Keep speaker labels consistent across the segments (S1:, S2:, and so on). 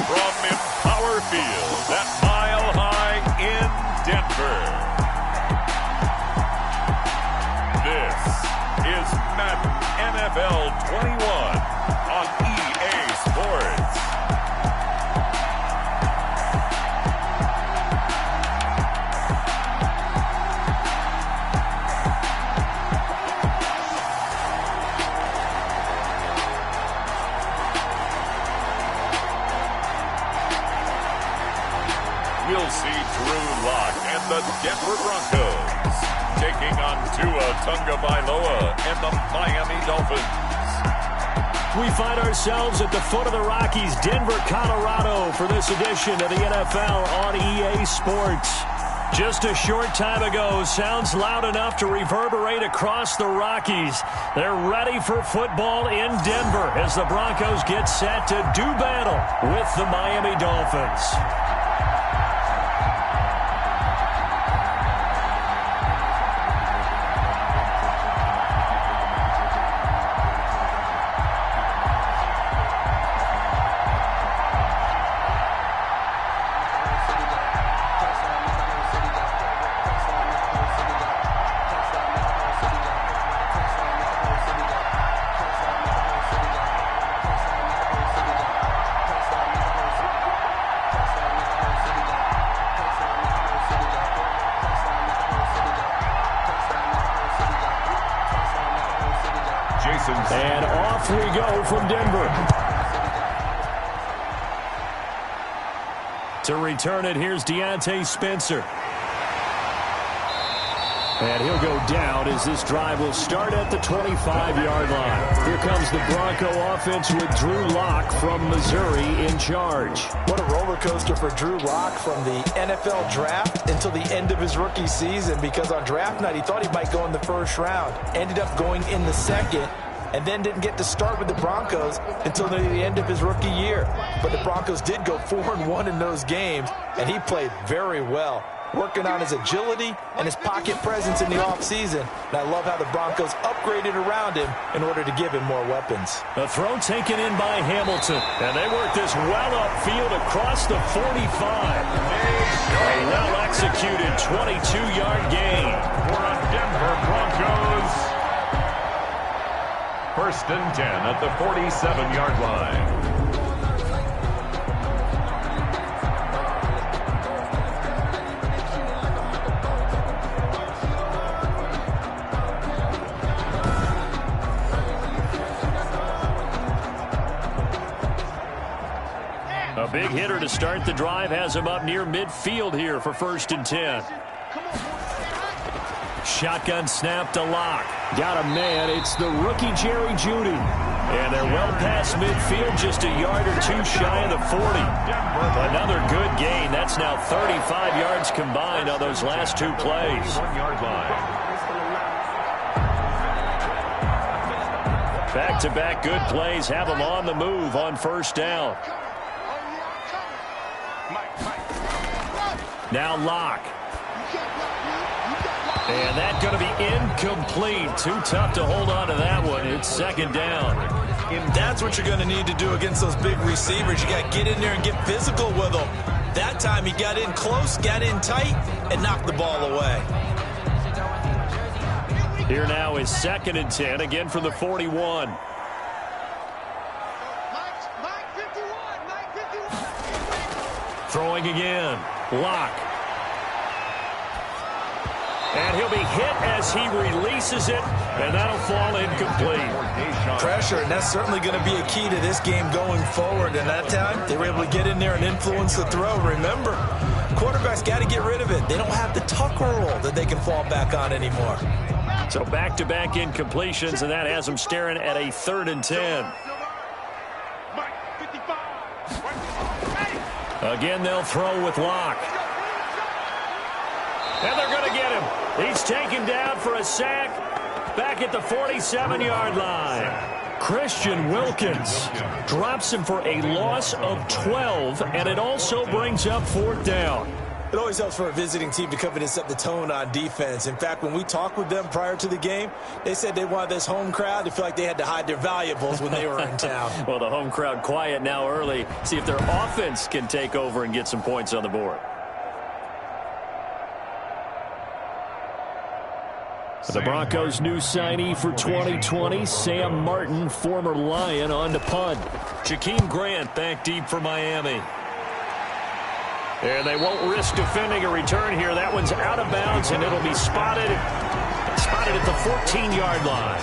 S1: from Empower Field at Mile High in Denver. This is Madden NFL 21 on EA Sports. We'll see Drew Lock and the Denver Broncos taking on Tua Tagovailoa and the Miami Dolphins.
S2: We find ourselves at the foot of the Rockies, Denver, Colorado, for this edition of the NFL on EA Sports. Just a short time ago, sounds loud enough to reverberate across the Rockies. They're ready for football in Denver as the Broncos get set to do battle with the Miami Dolphins. And off we go from Denver. To return it, here's Deontay Spencer. And he'll go down as this drive will start at the 25-yard line. Here comes the Bronco offense with Drew Lock from Missouri in charge.
S3: What a roller coaster for Drew Lock from the NFL draft until the end of his rookie season, because on draft night he thought he might go in the first round. Ended up going in the second, and then didn't get to start with the Broncos until near the end of his rookie year. But the Broncos did go 4-1 in those games, and he played very well, working on his agility and his pocket presence in the offseason. And I love how the Broncos upgraded around him in order to give him more weapons.
S2: A throw taken in by Hamilton, and they work this well upfield across the 45. A well-executed 22-yard gain
S1: For a Denver Broncos. First and 10 at the 47-yard line.
S2: A big hitter to start the drive has him up near midfield here for first and 10. Shotgun snap to Lock. Got a man. It's the rookie Jerry Jeudy. And they're well past midfield, just a yard or two shy of the 40. Another good gain. That's now 35 yards combined on those last two plays.
S1: 1-yard line.
S2: Back-to-back good plays have them on the move on first down. Now Lock. And that's going to be incomplete. Too tough to hold on to that one. It's second down.
S3: That's what you're going to need to do against those big receivers. You got to get in there and get physical with them. That time he got in close, got in tight, and knocked the ball away.
S2: Here now is second and 10, again from the 41. Throwing again. Lock. And he'll be hit as he releases it, and that'll fall incomplete.
S3: Pressure, and that's certainly going to be a key to this game going forward. And that time, they were able to get in there and influence the throw. Remember, quarterbacks got to get rid of it. They don't have the tuck roll that they can fall back on anymore.
S2: So back-to-back incompletions, and that has them staring at a third and 10. Again, they'll throw with Lock. And they're going to get him. He's taken down for a sack back at the 47-yard line. Christian Wilkins drops him for a loss of 12, and it also brings up fourth down.
S3: It always helps for a visiting team to come in and set the tone on defense. In fact, when we talked with them prior to the game, they said they wanted this home crowd to feel like they had to hide their valuables when they were in town.
S2: Well, the home crowd quiet now early. See if their offense can take over and get some points on the board. The Broncos' new signee for 2020, Sam Martin, former Lion, on to punt. Jakeem Grant back deep for Miami. And they won't risk defending a return here. That one's out of bounds, and it'll be spotted at the 14-yard line.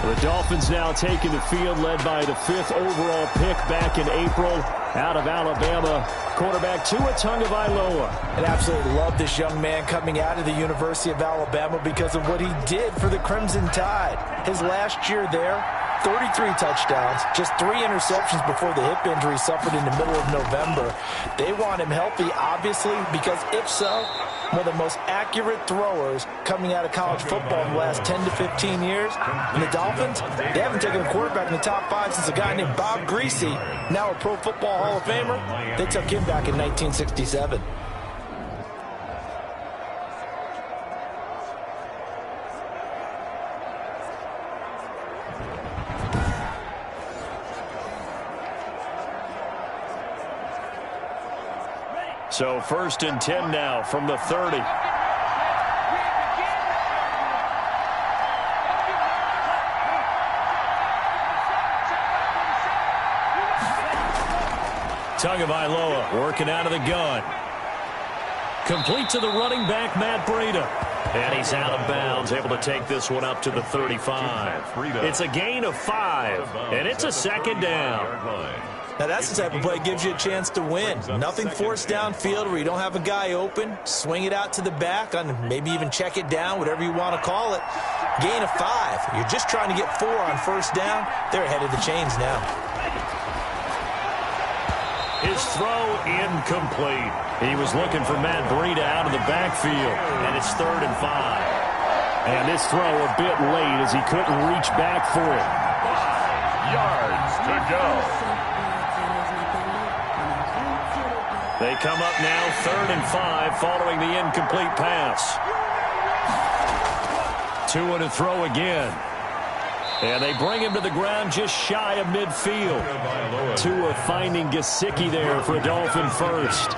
S2: The Dolphins now taking the field, led by the 5th overall pick back in April out of Alabama, quarterback Tua Tagovailoa.
S3: I absolutely love this young man coming out of the University of Alabama because of what he did for the Crimson Tide. His last year there, 33 touchdowns, just 3 interceptions before the hip injury suffered in the middle of November. They want him healthy, obviously, because if so, one of the most accurate throwers coming out of college football in the last 10 to 15 years. And the Dolphins, they haven't taken a quarterback in the top 5 since a guy named Bob Greasy, now a Pro Football Hall of Famer. They took him back in 1967.
S2: So 1st and 10 now from the 30. Tagovailoa working out of the gun. Complete to the running back, Matt Breida. And he's out of bounds, able to take this one up to the 35. It's a gain of 5, and it's a 2nd down.
S3: Now, that's the type of play that gives you a chance to win. Nothing forced downfield where you don't have a guy open. Swing it out to the back, and maybe even check it down, whatever you want to call it. Gain of 5. You're just trying to get 4 on 1st down. They're ahead of the chains now.
S2: His throw incomplete. He was looking for Matt Breida out of the backfield, and it's 3rd and 5. And this throw a bit late as he couldn't reach back for it.
S1: 5 yards to go.
S2: They come up now 3rd and 5 following the incomplete pass. Tua to throw again. And they bring him to the ground just shy of midfield. Tua finding Gesicki there for a Dolphin first.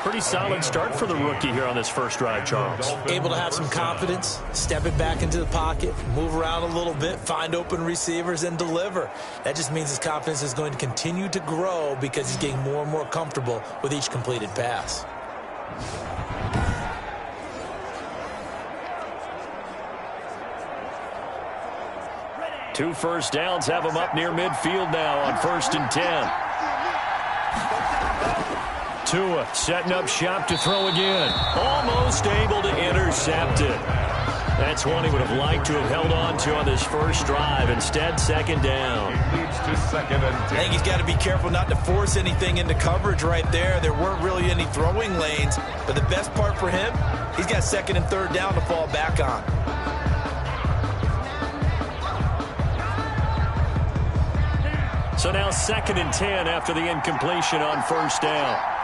S2: Pretty solid start for the rookie here on this first drive, Charles.
S3: Able to have some confidence, step it back into the pocket, move around a little bit, find open receivers, and deliver. That just means his confidence is going to continue to grow because he's getting more and more comfortable with each completed pass.
S2: Two first downs have him up near midfield now on 1st and 10. Tua setting up shop to throw again. Almost able to intercept it. That's one he would have liked to have held on to on this first drive. Instead, 2nd down.
S1: He leads to 2nd and 10.
S3: I think he's got to be careful not to force anything into coverage right there. There weren't really any throwing lanes. But the best part for him, he's got 2nd and 3rd down to fall back on.
S2: So now 2nd and 10 after the incompletion on 1st down.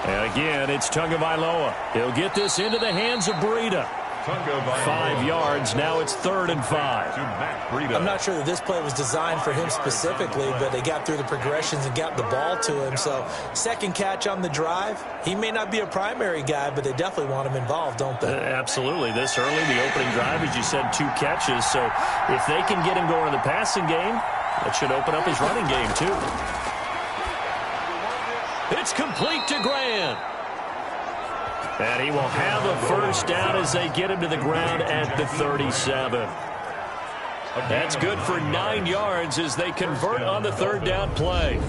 S2: And again, it's Tagovailoa. He'll get this into the hands of Breida. 5 yards. Now it's 3rd and 5.
S3: I'm not sure that this play was designed for him specifically, but they got through the progressions and got the ball to him. So 2nd catch on the drive. He may not be a primary guy, but they definitely want him involved, don't they?
S2: Absolutely. This early, the opening drive, as you said, 2 catches. So if they can get him going in the passing game, that should open up his running game too. It's complete to Grant. And he will have a 1st down as they get him to the ground at the 37. That's good for 9 yards as they convert on the 3rd down play.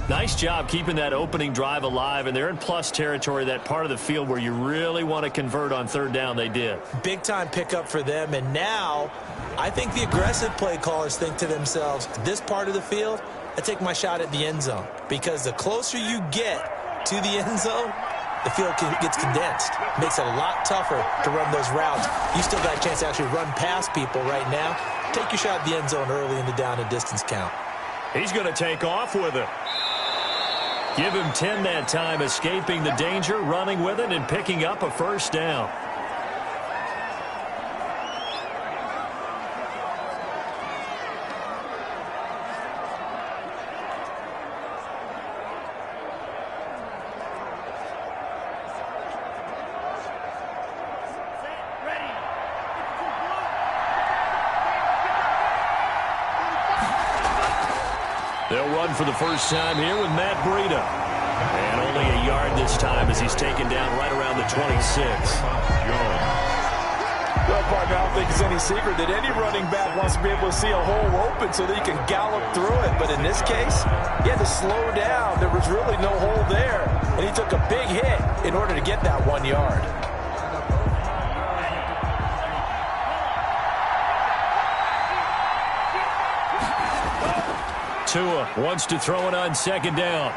S2: Nice job keeping that opening drive alive, and they're in plus territory, that part of the field where you really want to convert on 3rd down. They did.
S3: Big-time pickup for them, and now I think the aggressive play callers think to themselves, this part of the field, I take my shot at the end zone, because the closer you get to the end zone, the field gets condensed. Makes it a lot tougher to run those routes. You still got a chance to actually run past people right now. take your shot at the end zone early in the down and distance count.
S2: He's going to take off with it. Give him 10 that time, escaping the danger, running with it, and picking up a first down. They'll run for the first time here with Matt Breida. And only a yard this time as he's taken down right around the 26.
S3: Well, partner, I don't think it's any secret that any running back wants to be able to see a hole open so that he can gallop through it. But in this case, he had to slow down. There was really no hole there. And he took a big hit in order to get that 1 yard.
S2: Tua wants to throw it on second down.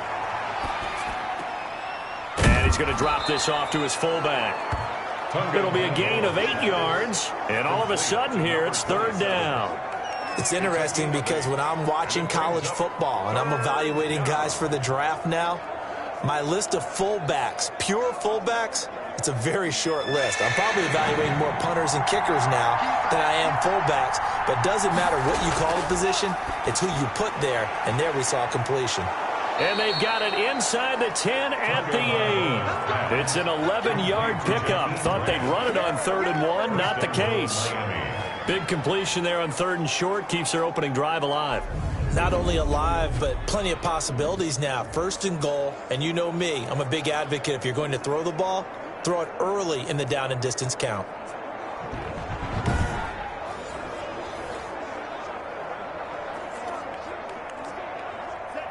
S2: And he's going to drop this off to his fullback. It'll be a gain of 8 yards. And all of a sudden here, it's third down.
S3: It's interesting because when I'm watching college football and I'm evaluating guys for the draft now, my list of fullbacks, pure fullbacks, it's a very short list. I'm probably evaluating more punters and kickers now than I am fullbacks. But it doesn't matter what you call the position, it's who you put there. And there we saw completion.
S2: And they've got it inside the 10 at the 8. It's an 11-yard pickup. Thought they'd run it on 3rd and 1. Not the case. Big completion there on 3rd and short. Keeps their opening drive alive.
S3: Not only alive, but plenty of possibilities now. 1st and goal. And you know me, I'm a big advocate. If you're going to throw the ball, throw it early in the down and distance count.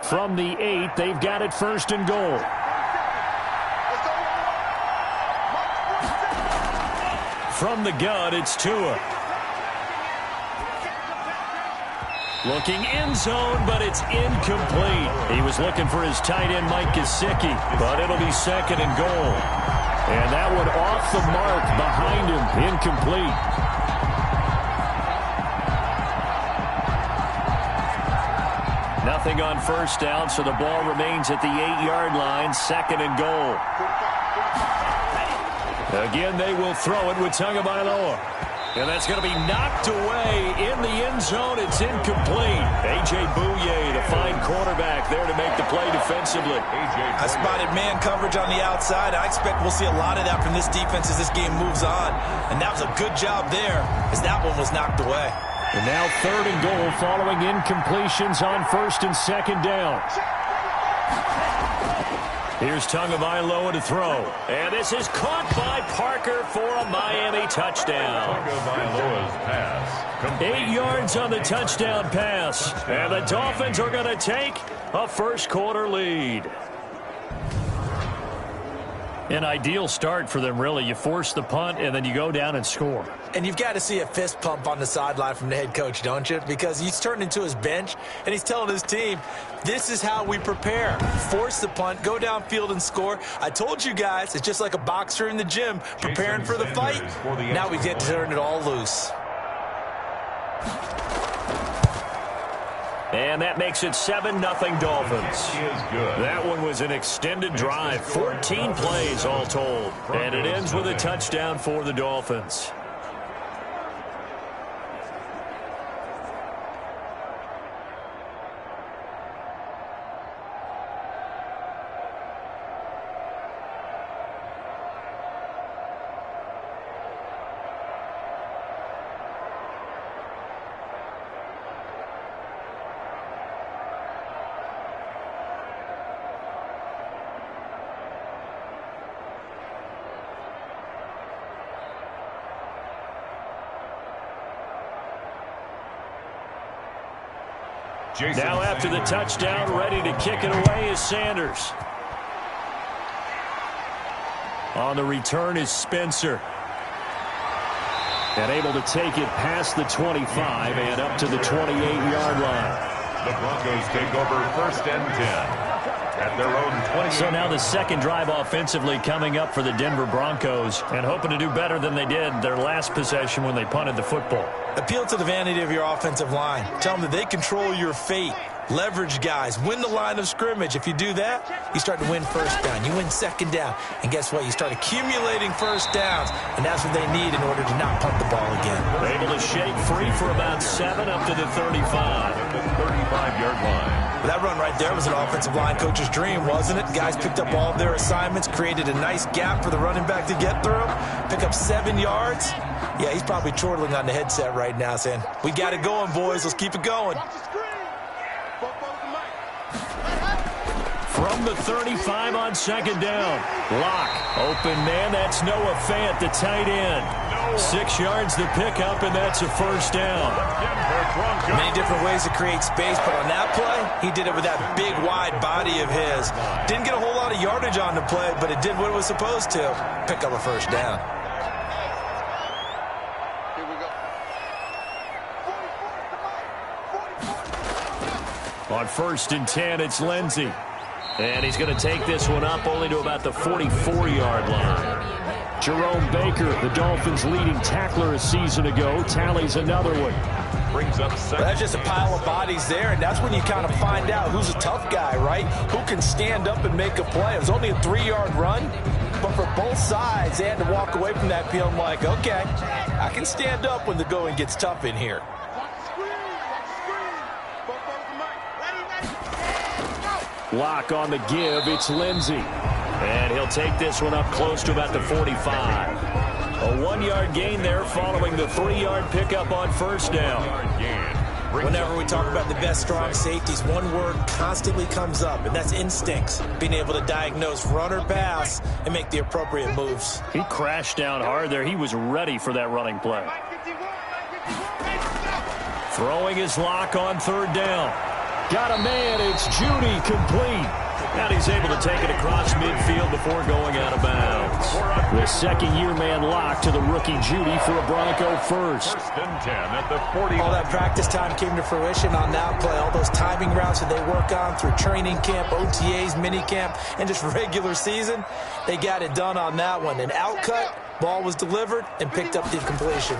S2: From the 8, they've got it 1st and goal. From the gun, it's Tua. Looking end zone, but it's incomplete. He was looking for his tight end, Mike Gesicki, but it'll be 2nd and goal. And that one off the mark behind him, incomplete. Nothing on 1st down, so the ball remains at the 8-yard line, 2nd and goal. Again, they will throw it with Tagovailoa. And that's going to be knocked away in the end zone. It's incomplete. A.J. Bouye, the fine quarterback, there to make the play defensively.
S3: I spotted man coverage on the outside. I expect we'll see a lot of that from this defense as this game moves on. And that was a good job there as that one was knocked away.
S2: And now 3rd and goal following incompletions on 1st and 2nd down. Here's Tagovailoa to throw. And this is caught by Parker for a Miami touchdown.
S1: Tagovailoa's pass.
S2: 8 yards on the touchdown pass. And the Dolphins are going to take a first-quarter lead. An ideal start for them, really. You force the punt, and then you go down and score.
S3: And you've got to see a fist pump on the sideline from the head coach, don't you? Because he's turned into his bench, and he's telling his team, this is how we prepare. Force the punt, go downfield and score. I told you guys, it's just like a boxer in the gym, preparing for the fight. Now we get to turn it all loose.
S2: And that makes it 7-0 Dolphins. That one was an extended drive, 14 plays all told. And it ends with a touchdown for the Dolphins. Now after the touchdown, ready to kick it away is Sanders. On the return is Spencer. And able to take it past the 25 and up to the 28-yard line.
S1: The Broncos take over 1st and 10. at their own 20.
S2: So now the second drive offensively coming up for the Denver Broncos, and hoping to do better than they did their last possession when they punted the football.
S3: Appeal to the vanity of your offensive line. Tell them that they control your fate. Leverage guys. Win the line of scrimmage. If you do that, you start to win first down. You win second down. And guess what? You start accumulating first downs. And that's what they need in order to not punt the ball again.
S2: Able to shake free for about 7 up to the 35.
S1: The 35-yard line.
S3: That run right there was an offensive line coach's dream, wasn't it? Guys picked up all of their assignments, created a nice gap for the running back to get through, pick up 7 yards. Yeah, he's probably chortling on the headset right now saying, we got it going, boys. Let's keep it going.
S2: From the 35 on second down. Lock. Open man. That's Noah Fant, the tight end. 6 yards to pick up, and that's a first down.
S3: Many different ways to create space, but on that play, he did it with that big, wide body of his. Didn't get a whole lot of yardage on the play, but it did what it was supposed to. Pick up a first down.
S2: On 1st and 10, it's Lindsey. And he's going to take this one up only to about the 44-yard line. Jerome Baker, the Dolphins' leading tackler a season ago, tallies another one.
S1: Brings up second.
S3: That's just a pile of bodies there, and that's when you kind of find out who's a tough guy, right? Who can stand up and make a play. It was only a 3-yard run, but for both sides, they had to walk away from that field like, okay, I can stand up when the going gets tough in here.
S2: Lock on the give. It's Lindsey. And he'll take this one up close to about the 45. A 1-yard gain there following the 3-yard pickup on first down.
S3: Whenever we talk about the best strong safeties, one word constantly comes up, and that's instincts. Being able to diagnose run or pass and make the appropriate moves.
S2: He crashed down hard there. He was ready for that running play. Throwing his Lock on third down. Got a man. It's Judy, complete. And he's able to take it across midfield before going out of bounds. The second-year man Lock to the rookie Judy for a Bronco first.
S1: 1st and 10 at the 40.
S3: All that practice time came to fruition on that play. All those timing routes that they work on through training camp, OTAs, minicamp, and just regular season, they got it done on that one. An outcut, ball was delivered, and picked up the completion.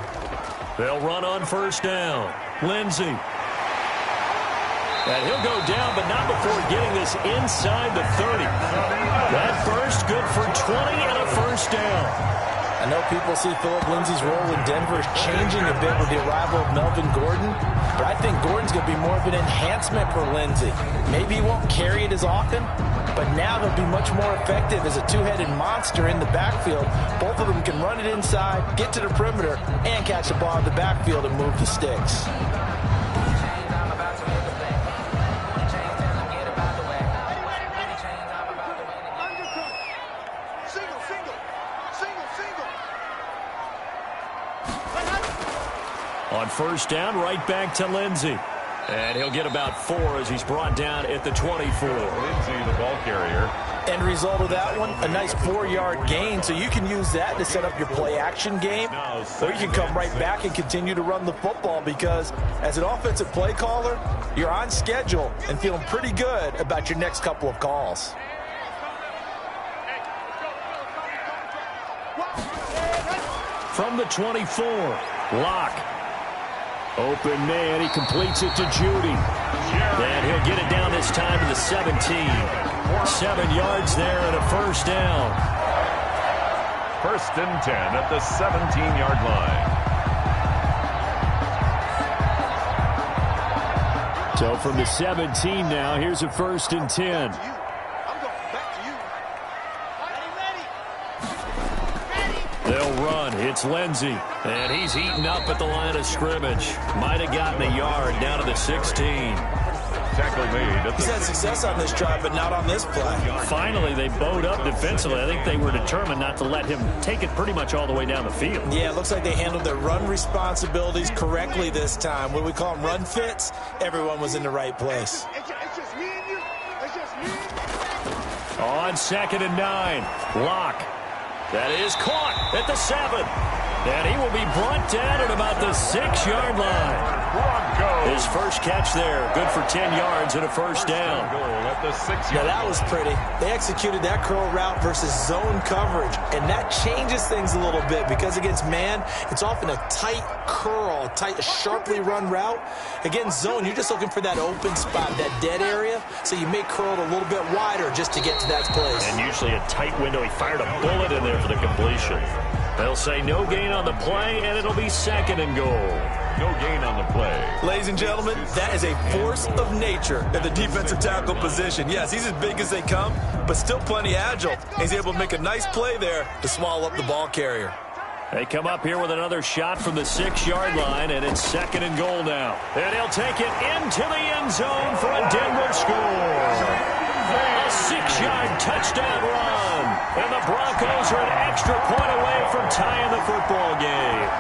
S2: They'll run on first down. Lindsey. And he'll go down, but not before getting this inside the 30. That first, good for 20 and a first down.
S3: I know people see Phillip Lindsay's role in Denver changing a bit with the arrival of Melvin Gordon, but I think Gordon's going to be more of an enhancement for Lindsay. Maybe he won't carry it as often, but now they'll be much more effective as a two-headed monster in the backfield. Both of them can run it inside, get to the perimeter, and catch the ball in the backfield and move the sticks.
S2: On first down, right back to Lindsey. And he'll get about 4 as he's brought down at the 24.
S1: Lindsey, the ball carrier.
S3: End result of that one, a nice 4-yard gain, so you can use that to set up your play-action game, or you can come right back and continue to run the football because as an offensive play caller, you're on schedule and feeling pretty good about your next couple of calls.
S2: From the 24, Lock. Open man, he completes it to Judy. And he'll get it down this time to the 17. 7 yards there and a first down.
S1: 1st and 10 at the 17-yard line.
S2: So from the 17 now, here's a 1st and 10. They'll run. It's Lindsey. And he's eaten up at the line of scrimmage. Might have gotten a yard down to the 16.
S1: Tackle made.
S3: He's had success on this drive, but not on this play.
S2: Finally, they bowed up defensively. I think they were determined not to let him take it pretty much all the way down the field.
S3: Yeah, it looks like they handled their run responsibilities correctly this time. What we call them run fits, everyone was in the right place.
S4: It's just me and you. It's just me and you.
S2: On 2nd and 9, Lock. That is caught at the 7. And he will be brought down at about the 6-yard line.
S1: Broncos.
S2: His His first catch there, good for 10 yards and a first down.
S3: Now that was pretty. They executed that curl route versus zone coverage, and that changes things a little bit because against man, it's often a tight curl, a sharply run route. Against zone, you're just looking for that open spot, that dead area, so you may curl it a little bit wider just to get to that place.
S2: And usually a tight window. He fired a bullet in there for the completion. They'll say no gain on the play, and it'll be 2nd and goal.
S1: No gain on the play.
S3: Ladies and gentlemen, that is a force of nature at the defensive tackle position. Yes, he's as big as they come, but still plenty agile. He's able to make a nice play there to swallow up the ball carrier.
S2: They come up here with another shot from the 6-yard line, and it's 2nd and goal now. And he'll take it into the end zone for a Denver score. A 6-yard touchdown run. And the Broncos are an extra point away from tying the football game.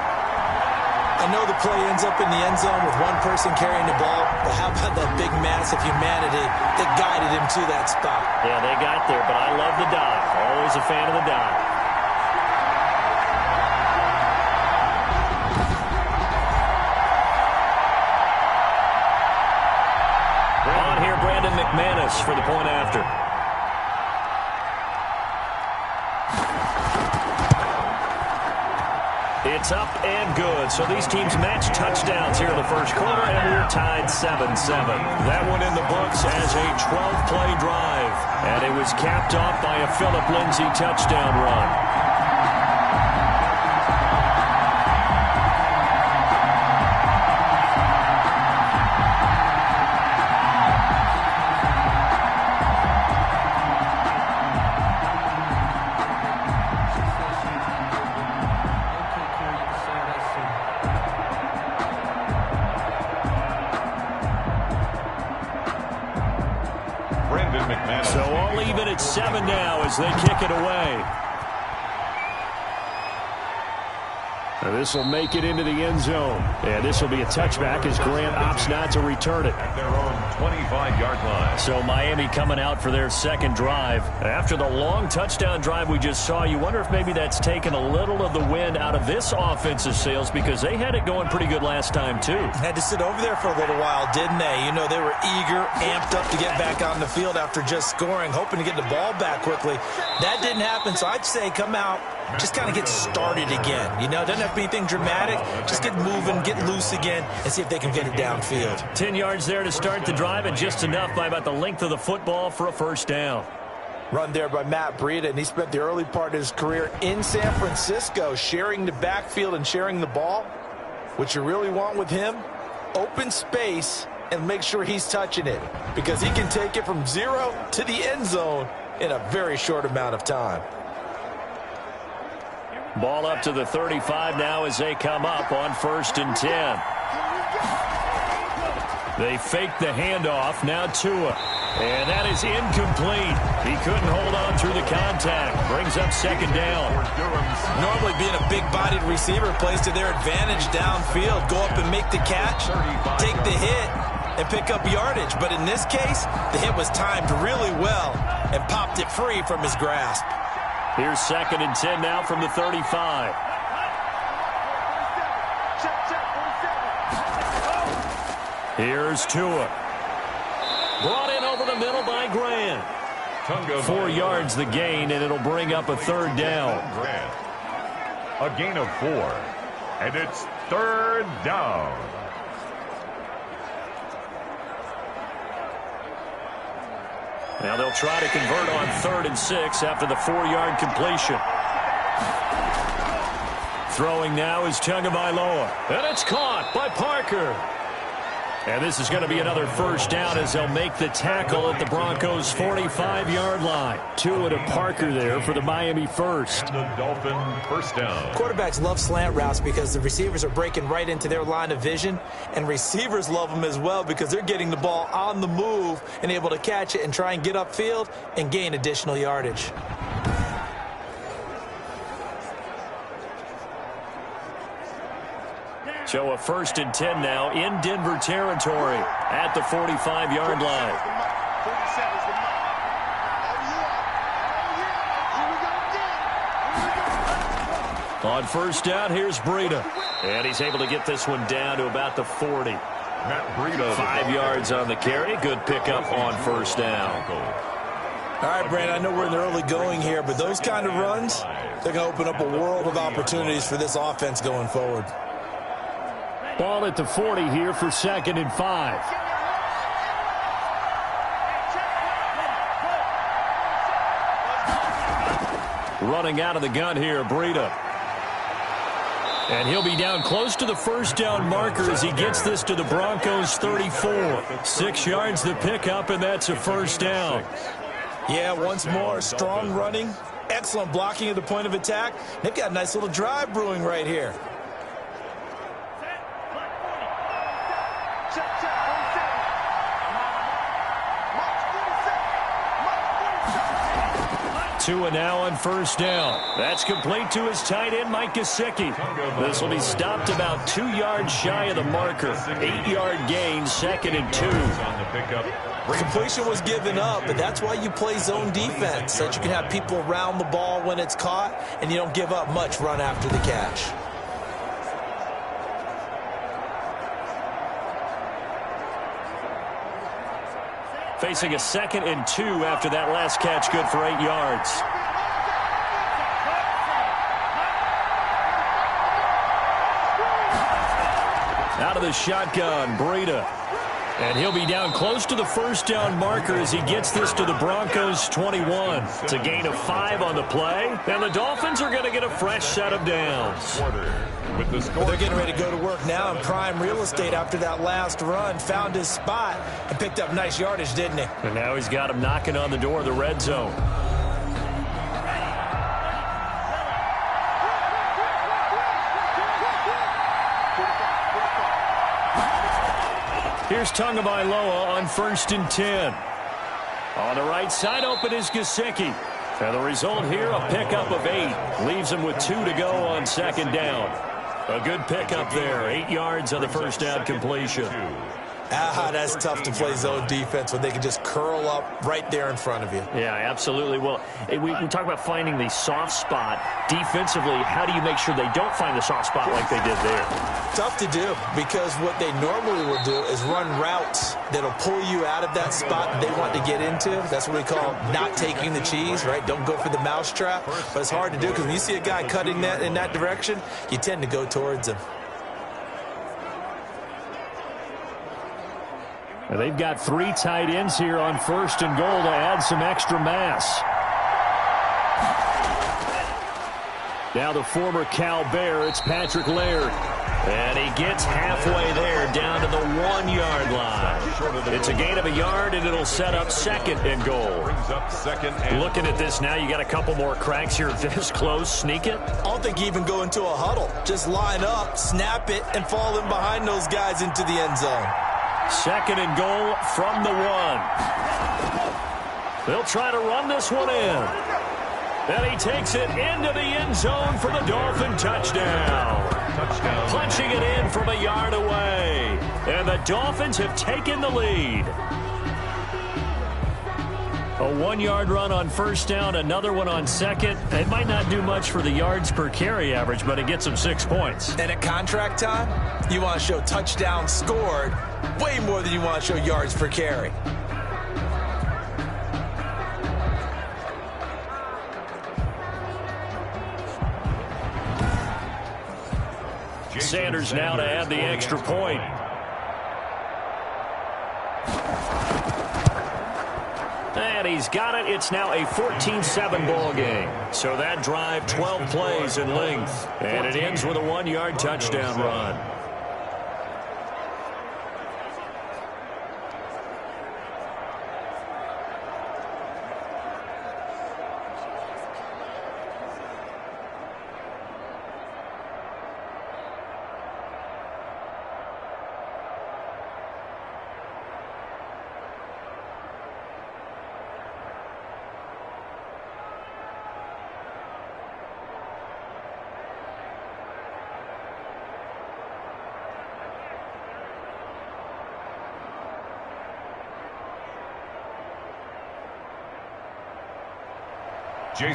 S3: I know the play ends up in the end zone with one person carrying the ball, but how about that big mass of humanity that guided him to that spot?
S2: Yeah, they got there, but I love the dive. Always a fan of the dive. On here, Brandon McManus for the point after. It's up and good. So these teams match touchdowns here in the first quarter, and we're tied 7-7. That one in the books as a 12-play drive. And it was capped off by a Phillip Lindsay touchdown run. So all even at 7 now as they kick it away. And this will make it into the end zone. And this will be a touchback as Grant opts not to return it.
S1: At their own 25-yard line.
S2: So Miami coming out for their second drive. After the long touchdown drive we just saw, you wonder if maybe that's taken a little of the wind out of this offensive sails because they had it going pretty good last time too.
S3: Had to sit over there for a little while, didn't they? You know, they were eager, amped up to get back on the field after just scoring, hoping to get the ball back quickly. That didn't happen, so I'd say come out, just kind of get started again. You know, it doesn't have to be anything dramatic. Just get moving, get loose again, and see if they can get it downfield.
S2: 10 yards there to start the drive, and just enough by about the length of the football for a first down.
S3: Run there by Matt Breida, and he spent the early part of his career in San Francisco sharing the backfield and sharing the ball. What you really want with him, open space and make sure he's touching it because he can take it from 0 to the end zone in a very short amount of time.
S2: Ball up to the 35 now as they come up on 1st and 10. They fake the handoff. Now Tua. And that is incomplete. He couldn't hold on through the contact. Brings up 2nd down.
S3: Normally being a big-bodied receiver plays to their advantage downfield. Go up and make the catch, take the hit, and pick up yardage. But in this case, the hit was timed really well and popped it free from his grasp.
S2: Here's 2nd and 10 now from the 35. Here's Tua. Brought in over the middle by Grant. 4 yards the gain, and it'll bring up a 3rd down.
S1: A gain of 4. And it's 3rd down.
S2: Now they'll try to convert on 3rd and 6 after the 4-yard completion. Throwing now is Tagovailoa. And it's caught by Parker. And this is going to be another first down as they'll make the tackle at the Broncos' 45-yard line. Tua to Parker there for the Miami first.
S1: And the Dolphin first down.
S3: Quarterbacks love slant routes because the receivers are breaking right into their line of vision, and receivers love them as well because they're getting the ball on the move and able to catch it and try and get upfield and gain additional yardage.
S2: So a 1st and 10 now in Denver territory at the 45-yard line. On 1st down, here's Breida. And he's able to get this one down to about the 40. 5 yards on the carry. Good pickup on first down.
S3: All right, Brandon, I know we're in the early going here, but those kind of runs, they're going to open up a world of opportunities for this offense going forward.
S2: Ball at the 40 here for 2nd and 5. Running out of the gun here, Breida. And he'll be down close to the first down marker as he gets this to the Broncos 34. 6 yards the pickup, and that's a first down.
S3: Yeah, once more, strong running, excellent blocking at the point of attack. They've got a nice little drive brewing right here.
S2: Tua now on first down. That's complete to his tight end, Mike Gesicki. This will be stopped about 2 yards shy of the marker. 8-yard gain, 2nd and 2.
S3: The completion was given up, but that's why you play zone defense, so that you can have people around the ball when it's caught, and you don't give up much run after the catch.
S2: Facing a 2nd and 2 after that last catch, good for 8 yards. Out of the shotgun, Breida. And he'll be down close to the first down marker as he gets this to the Broncos 21. It's a gain of 5 on the play, and the Dolphins are going to get a fresh set of downs.
S3: Well, they're getting ready to go to work now in prime real estate after that last run. Found his spot and picked up nice yardage, didn't he?
S2: And now he's got him knocking on the door of the red zone. Here's Tagovailoa on 1st and 10. On the right side, open is Gesicki. And the result here, a pickup of 8. Leaves him with 2 to go on 2nd down. A good pickup there. 8 yards on the first down completion.
S3: That's tough to play zone defense when they can just curl up right there in front of you.
S2: Yeah, absolutely. Well, we talk about finding the soft spot. Defensively, how do you make sure they don't find the soft spot like they did there?
S3: Tough to do, because what they normally will do is run routes that'll pull you out of that spot that they want to get into. That's what we call not taking the cheese, right? Don't go for the mousetrap. But it's hard to do, because when you see a guy cutting that in that direction, you tend to go towards him.
S2: And they've got 3 tight ends here on 1st and goal to add some extra mass. Now the former Cal Bear, it's Patrick Laird. And he gets halfway there, down to the 1-yard line. It's a gain of a yard, and it'll set up 2nd and goal. Looking at this now, you got a couple more cracks here. This close, sneak it.
S3: I don't think you even go into a huddle. Just line up, snap it, and fall in behind those guys into the end zone.
S2: 2nd and goal from the 1. They'll try to run this one in. And he takes it into the end zone for the Dolphin touchdown. Punching it in from a yard away. And the Dolphins have taken the lead. A 1-yard run on first down, another one on 2nd. It might not do much for the yards per carry average, but it gets them 6 points.
S3: And at contract time, you want to show touchdowns scored way more than you want to show yards per carry.
S2: Sanders now to add the extra point. And he's got it. It's now a 14-7 ball game. So that drive, 12 plays in length. And it ends with a 1-yard touchdown run.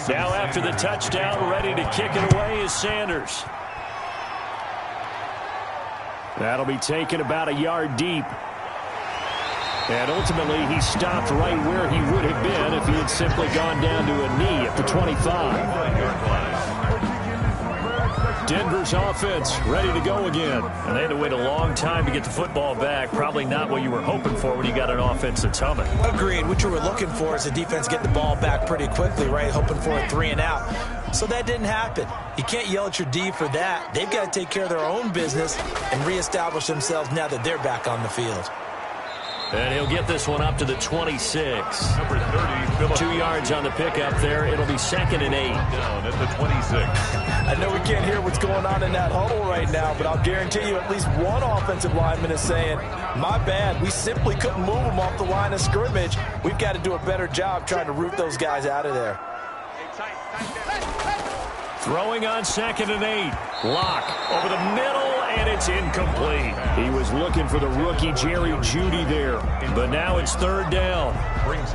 S2: Now after the touchdown, ready to kick it away is Sanders. That'll be taken about a yard deep. And ultimately, he stopped right where he would have been if he had simply gone down to a knee at the 25. Denver's offense ready to go again. And they had to wait a long time to get the football back. Probably not what you were hoping for when you got an offense that's humming.
S3: Agreed. What you were looking for is the defense get the ball back pretty quickly, right? Hoping for a 3 and out. So that didn't happen. You can't yell at your D for that. They've got to take care of their own business and reestablish themselves now that they're back on the field.
S2: And he'll get this one up to the 26.
S1: Number 30,
S2: 2 yards on the pickup there. It'll be 2nd and 8.
S1: down at the 26.
S3: I know we can't hear what's going on in that huddle right now, but I'll guarantee you at least one offensive lineman is saying, my bad, we simply couldn't move them off the line of scrimmage. We've got to do a better job trying to root those guys out of there.
S2: Throwing on 2nd and 8. Lock over the middle, and it's incomplete. He was looking for the rookie Jerry Jeudy there, but now it's 3rd down.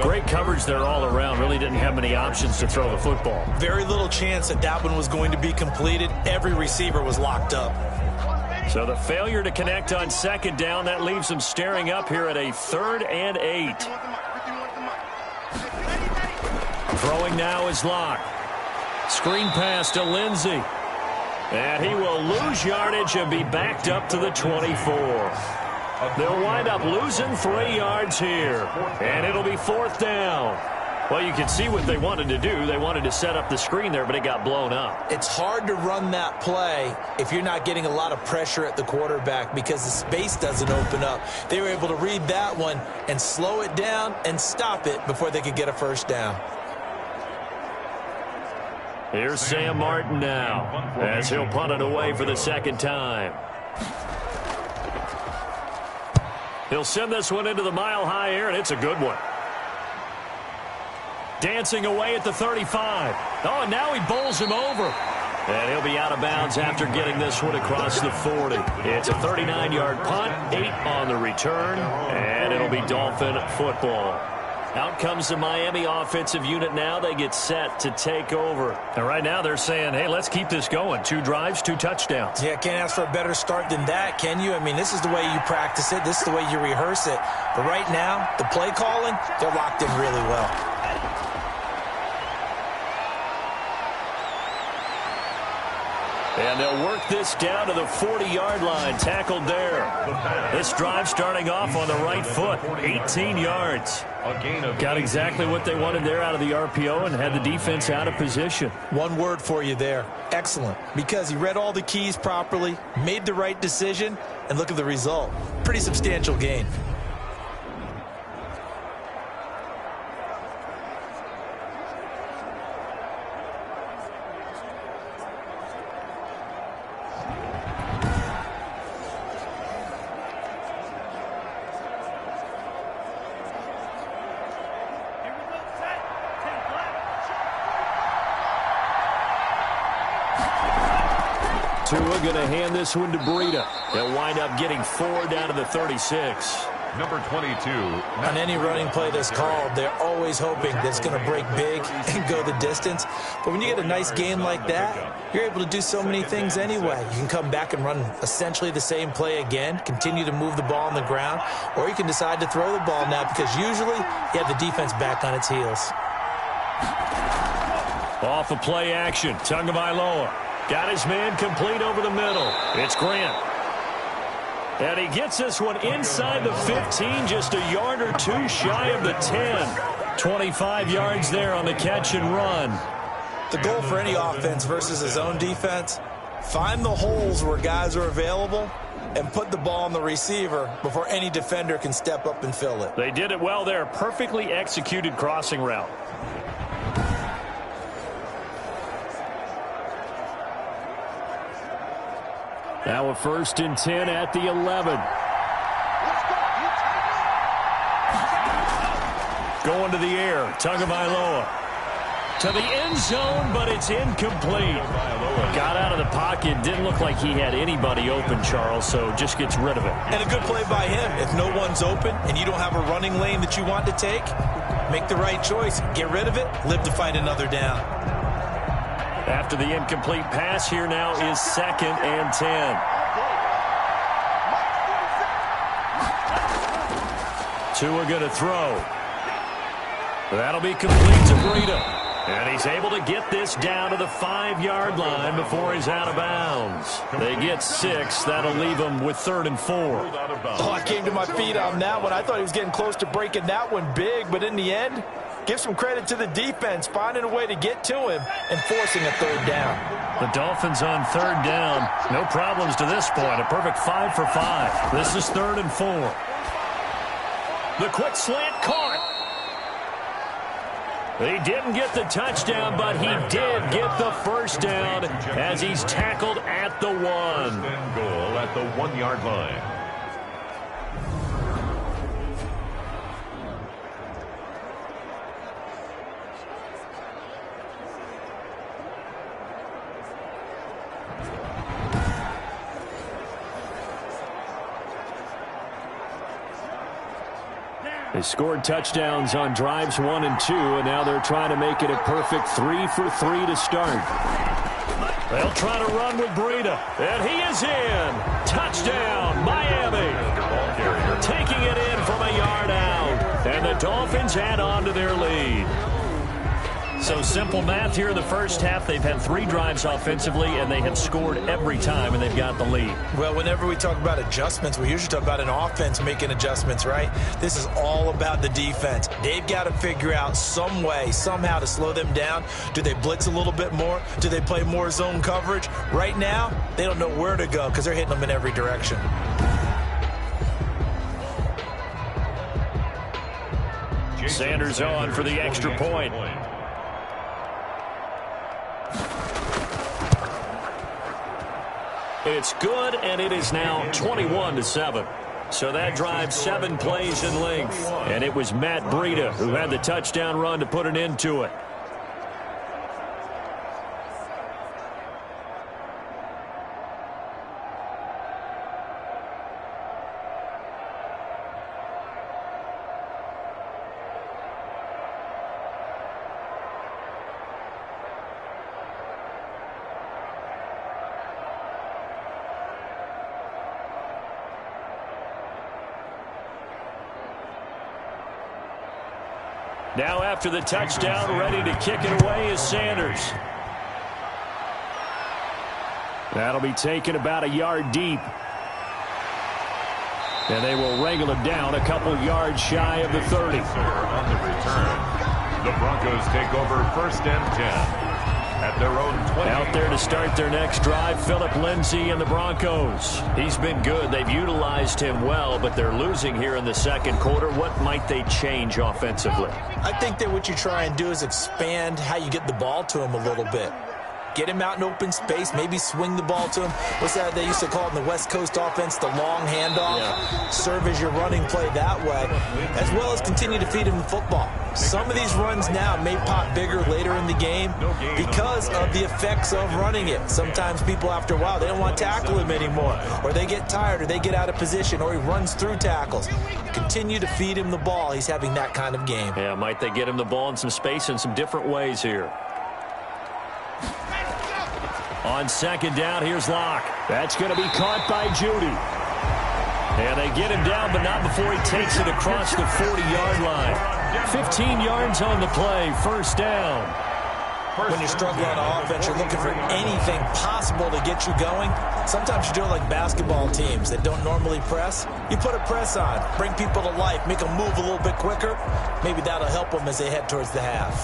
S2: Great coverage there all around. Really didn't have many options to throw the football.
S3: Very little chance that that one was going to be completed. Every receiver was locked up.
S2: So the failure to connect on 2nd down, that leaves him staring up here at a 3rd and 8. Throwing now is Lock. Screen pass to Lindsey. And he will lose yardage and be backed up to the 24. They'll wind up losing 3 yards here. And it'll be 4th down. Well, you can see what they wanted to do. They wanted to set up the screen there, but it got blown up.
S3: It's hard to run that play if you're not getting a lot of pressure at the quarterback because the space doesn't open up. They were able to read that one and slow it down and stop it before they could get a 1st down.
S2: Here's Sam Martin now as he'll punt it away for the 2nd time. He'll send this one into the mile-high air, and it's a good one. Dancing away at the 35. Oh, and now he bowls him over. And he'll be out of bounds after getting this one across the 40. It's a 39-yard punt, 8 on the return, and it'll be Dolphin football. Out comes the Miami offensive unit now. They get set to take over. And right now they're saying, hey, let's keep this going. 2 drives, 2 touchdowns.
S3: Yeah, can't ask for a better start than that, can you? I mean, this is the way you practice it. This is the way you rehearse it. But right now, the play calling, they're locked in really well.
S2: And they'll work this down to the 40-yard line. Tackled there. This drive starting off on the right foot. 18 yards. Got exactly what they wanted there out of the RPO and had the defense out of position.
S3: One word for you there. Excellent. Because he read all the keys properly, made the right decision, and look at the result. Pretty substantial gain.
S2: Tua going to hand this one to Breida. They'll wind up getting 4 down to the 36.
S1: Number 22.
S3: On any running play that's called, they're always hoping that it's going to break big and go the distance. But when you get a nice game like that, you're able to do so many things anyway. You can come back and run essentially the same play again, continue to move the ball on the ground, or you can decide to throw the ball now because usually you have the defense back on its heels.
S2: Off of play action, Tagovailoa. Got his man complete over the middle. It's Grant. And he gets this one inside the 15, just a yard or 2 shy of the 10. 25 yards there on the catch and run.
S3: The goal for any offense versus his own defense, find the holes where guys are available and put the ball on the receiver before any defender can step up and fill it.
S2: They did it well there. Perfectly executed crossing route. Now a 1st and 10 at the 11. Going to the air. Tagovailoa to the end zone, but it's incomplete. Got out of the pocket. Didn't look like he had anybody open, Charles, so just gets rid of it.
S3: And a good play by him. If no one's open and you don't have a running lane that you want to take, make the right choice. Get rid of it. Live to fight another down.
S2: After the incomplete pass, here now is 2nd and 10. Two are going to throw. That'll be complete to Breida. And he's able to get this down to the 5-yard line before he's out of bounds. They get 6. That'll leave him with 3rd and 4.
S3: Oh, I came to my feet on that one. I thought he was getting close to breaking that one big, but in the end, give some credit to the defense, finding a way to get to him and forcing a 3rd down.
S2: The Dolphins on 3rd down. No problems to this point. A perfect 5 for 5. This is 3rd and 4. The quick slant caught. He didn't get the touchdown, but he did get the first down as he's tackled at the 1.
S1: Goal at the 1-yard line.
S2: They scored touchdowns on drives 1 and 2, and now they're trying to make it a perfect 3 for 3 to start. They'll try to run with Breida, and he is in. Touchdown, Miami. Taking it in from a yard out, and the Dolphins add on to their lead. So simple math here in the first half. They've had 3 drives offensively, and they have scored every time, and they've got the lead.
S3: Well, whenever we talk about adjustments, we usually talk about an offense making adjustments, right? This is all about the defense. They've got to figure out some way, somehow to slow them down. Do they blitz a little bit more? Do they play more zone coverage? Right now, they don't know where to go because they're hitting them in every direction.
S2: Sanders on for the extra point. It's good, and it is now 21-7. So that drives 7 plays in length. And it was Matt Breida who had the touchdown run to put an end to it. Now after the touchdown, ready to kick it away is Sanders. That'll be taken about a yard deep. And they will wrangle it down a couple yards shy of the 30.
S1: On the return, the Broncos take over 1st and 10. At their own 20.
S2: Out there to start their next drive, Phillip Lindsay and the Broncos. He's been good. They've utilized him well, but they're losing here in the second quarter. What might they change offensively?
S3: I think that what you try and do is expand how you get the ball to him a little bit. Get him out in open space, maybe swing the ball to him. What's that they used to call it in the West Coast offense, the long handoff? Yeah. Serve as your running play that way, as well as continue to feed him the football. Some of these runs now may pop bigger later in the game because of the effects of running it. Sometimes people, after a while, they don't want to tackle him anymore, or they get tired, or they get out of position, or he runs through tackles. Continue to feed him the ball. He's having that kind of game.
S2: Yeah, might they get him the ball in some space in some different ways here. On 2nd down, here's Locke. That's going to be caught by Judy. And they get him down, but not before he takes it across the 40-yard line. 15 yards on the play, 1st down.
S3: When you're struggling on offense, you're looking for anything possible to get you going. Sometimes you do it like basketball teams that don't normally press. You put a press on, bring people to life, make them move a little bit quicker. Maybe that'll help them as they head towards the half.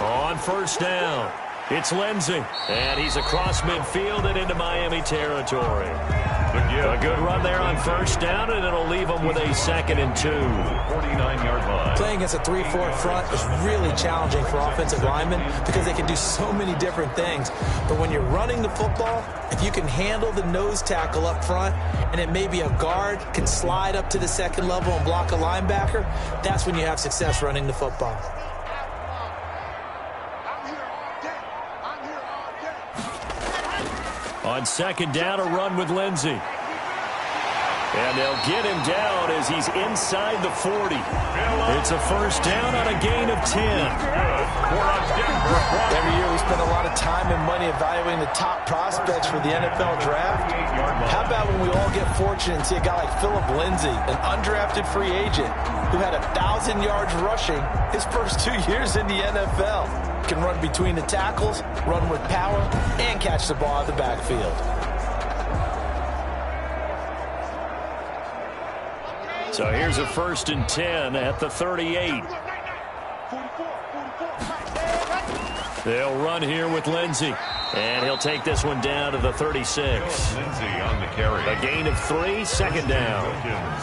S2: On 1st down, it's Lindsay. And he's across midfield and into Miami territory. A good run there on 1st down, and it'll leave him with a 2nd and 2.
S1: 49-yard line.
S3: Playing against a 3-4 front is really challenging for offensive linemen because they can do so many different things. But when you're running the football, if you can handle the nose tackle up front, and it may be a guard can slide up to the 2nd level and block a linebacker, that's when you have success running the football.
S2: On 2nd down, a run with Lindsay. And they'll get him down as he's inside the 40. It's a first down on a gain of 10.
S3: Every year we spend a lot of time and money evaluating the top prospects for the NFL draft. How about when we all get fortunate and see a guy like Philip Lindsay, an undrafted free agent who had 1,000 yards rushing his first 2 years in the NFL. Can run between the tackles, run with power, and catch the ball out of the backfield.
S2: So here's a first and 10 at the 38. They'll run here with Lindsay. And he'll take this one down to the 36.
S1: Lindsay on the carry.
S2: A gain of 3, second down.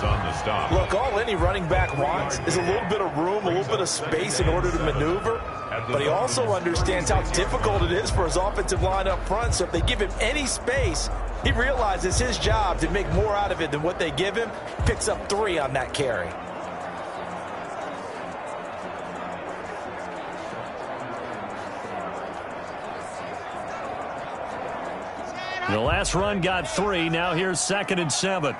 S1: On the stop.
S3: Look, all any running back wants is a little bit of room, a little bit of space in order to maneuver. But he also understands how difficult it is for his offensive line up front. So if they give him any space, he realizes his job to make more out of it than what they give him. Picks up 3 on that carry.
S2: The last run got 3. Now here's 2nd and 7.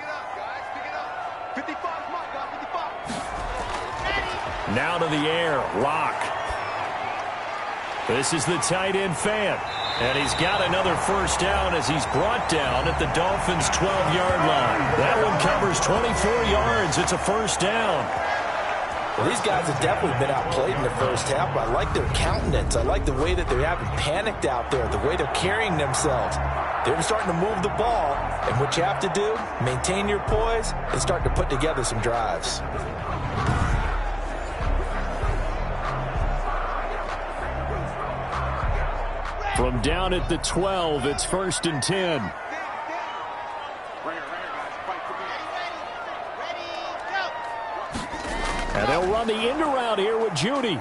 S2: Now to the air. Lock. This is the tight end fan. And he's got another first down as he's brought down at the Dolphins' 12-yard line. That one covers 24 yards. It's a first down.
S3: Well, these guys have definitely been outplayed in the first half, but I like their countenance. I like the way that they haven't panicked out there, the way they're carrying themselves. They're starting to move the ball, and what you have to do, maintain your poise and start to put together some drives.
S2: From down at the 12, it's 1st and 10. And they'll run the end around here with Judy.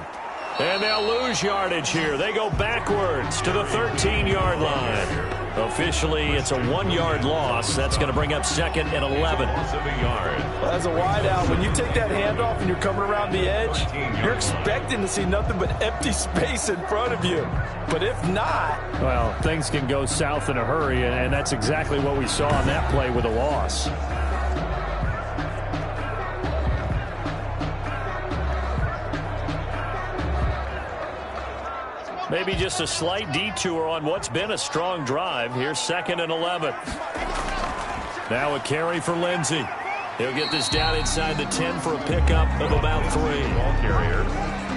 S2: And they'll lose yardage here. They go backwards to the 13-yard line. Officially, it's a 1-yard loss. That's going to bring up 2nd and 11.
S3: Well, as a wideout, when you take that handoff and you're coming around the edge, you're expecting to see nothing but empty space in front of you. But if not...
S2: Well, things can go south in a hurry, and that's exactly what we saw on that play with a loss. Maybe just a slight detour on what's been a strong drive. Here's 2nd and 11. Now a carry for Lindsay. He'll get this down inside the 10 for a pickup of about 3.
S1: Ball carrier.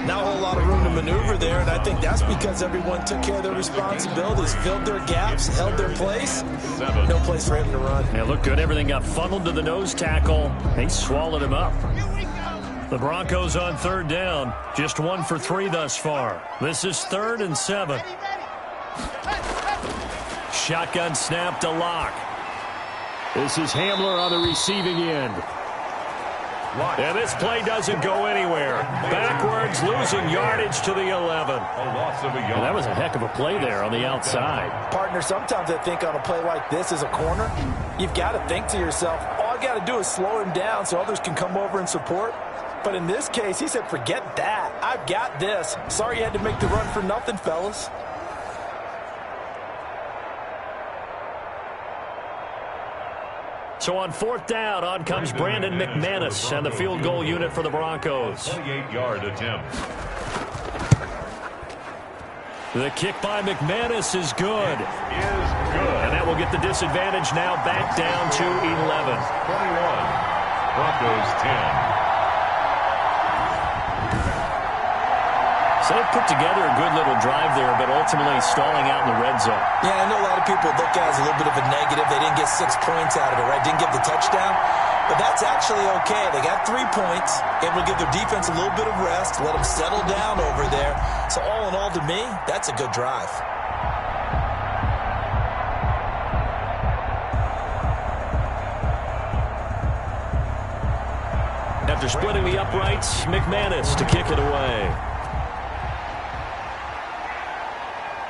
S3: Not a whole lot of room to maneuver there, and I think that's because everyone took care of their responsibilities, filled their gaps, held their place. No place for him to run.
S2: Yeah, looked good. Everything got funneled to the nose tackle. He swallowed him up. The Broncos on 3rd down. Just 1 for 3 thus far. This is 3rd and 7. Shotgun snap to Lock. This is Hamler on the receiving end. And this play doesn't go anywhere. Backwards, losing yardage to the 11.
S1: A loss of a yard.
S2: And that was a heck of a play there on the outside.
S3: Partner, sometimes I think on a play like this as a corner, you've got to think to yourself, all I got to do is slow him down so others can come over and support. But in this case, he said, forget that. I've got this. Sorry you had to make the run for nothing, fellas.
S2: So on 4th down, on comes Brandon McManus and the field goal unit for the Broncos.
S1: 28-yard attempt.
S2: The kick by McManus is good.
S1: Is good.
S2: And that will get the disadvantage now back down to 11.
S1: 21. Broncos 10.
S2: So they put together a good little drive there, but ultimately stalling out in the red zone.
S3: Yeah, I know a lot of people look at it as a little bit of a negative. They didn't get 6 points out of it, right? Didn't get the touchdown. But that's actually okay. They got 3 points. Able to give their defense a little bit of rest, let them settle down over there. So all in all, to me, that's a good drive.
S2: After splitting the uprights, McManus to kick it away.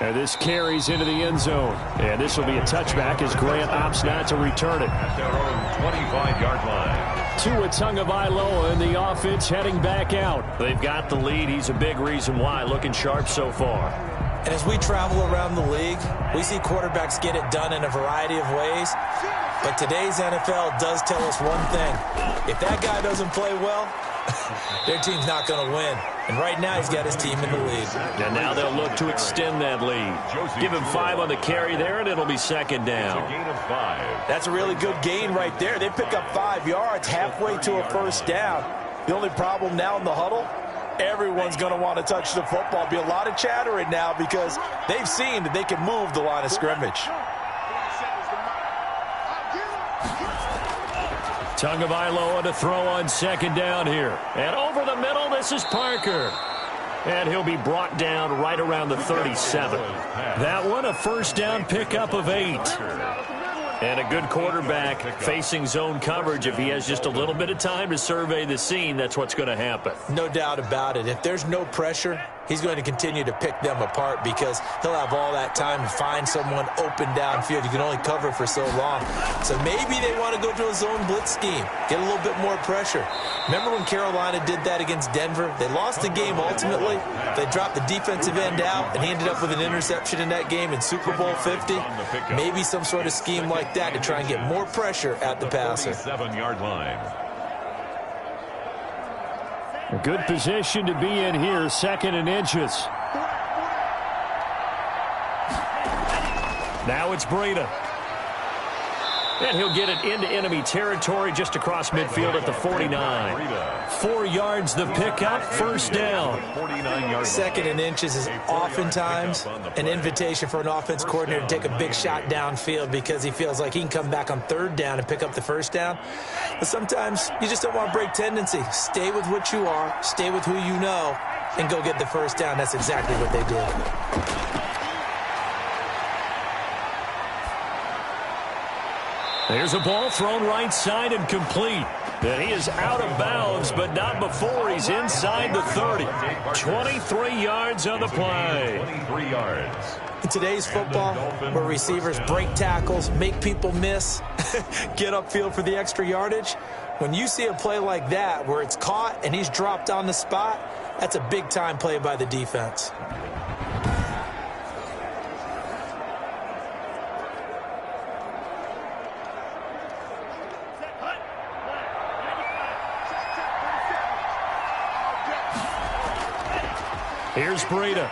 S2: And this carries into the end zone. And this will be a touchback as Grant opts not to return it.
S1: At their own 25-yard line.
S2: Tua Tagovailoa and the offense heading back out. They've got the lead. He's a big reason why. Looking sharp so far.
S3: And as we travel around the league, we see quarterbacks get it done in a variety of ways. But today's NFL does tell us one thing. If that guy doesn't play well, their team's not going to win. And right now, he's got his team in the lead.
S2: And now they'll look to extend that lead. Give him 5 on the carry there, and it'll be second down.
S3: That's a really good gain right there. They pick up 5 yards halfway to a first down. The only problem now in the huddle, everyone's going to want to touch the football. Be a lot of chattering now because they've seen that they can move the line of scrimmage.
S2: Tagovailoa to throw on second down here. And over the middle, this is Parker. And he'll be brought down right around the 37. That one, a first down pickup of 8. And a good quarterback facing zone coverage. If he has just a little bit of time to survey the scene, that's what's going to happen.
S3: No doubt about it. If there's no pressure, he's going to continue to pick them apart because he'll have all that time to find someone open downfield. You can only cover for so long. So maybe they want to go to a zone blitz scheme, get a little bit more pressure. Remember when Carolina did that against Denver? They lost the game ultimately. They dropped the defensive end out, and he ended up with an interception in that game in Super Bowl 50. Maybe some sort of scheme like that to try and get more pressure at the passer.
S1: 7-yard line.
S2: A good position to be in here, 2nd and inches. Now it's Breida. And he'll get it into enemy territory just across midfield at the 49. 4 yards the pickup, first down.
S3: 2nd and inches is oftentimes an invitation for an offense coordinator to take a big shot downfield because he feels like he can come back on 3rd down and pick up the first down. But sometimes you just don't want to break tendency. Stay with what you are, stay with who you know, and go get the first down. That's exactly what they did.
S2: There's a ball thrown right side and complete. And he is out of bounds, but not before he's inside the 30. 23 yards on the play.
S1: 23 yards.
S3: In today's football, where receivers break tackles, make people miss, get upfield for the extra yardage, when you see a play like that where it's caught and he's dropped on the spot, that's a big-time play by the defense.
S2: Here's Breida.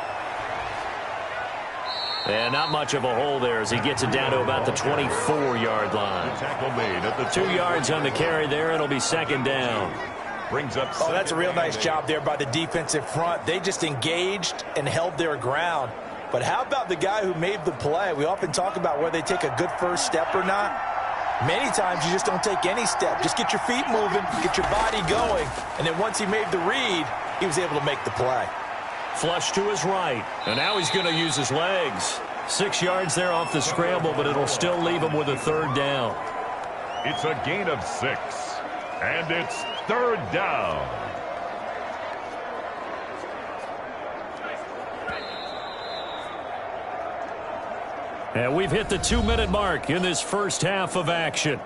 S2: And not much of a hole there as he gets it down to about the 24-yard line.
S1: Tackle made at the
S2: 2 yards on the carry there. It'll be second down.
S1: Brings up.
S3: Oh, that's a real nice job there by the defensive front. They just engaged and held their ground. But how about the guy who made the play? We often talk about whether they take a good first step or not. Many times you just don't take any step. Just get your feet moving, get your body going. And then once he made the read, he was able to make the play.
S2: Flush to his right. And now he's going to use his legs. 6 yards there off the scramble, but it'll still leave him with a 3rd down.
S1: It's a gain of 6. And it's 3rd down.
S2: And we've hit the 2-minute mark in this first half of action.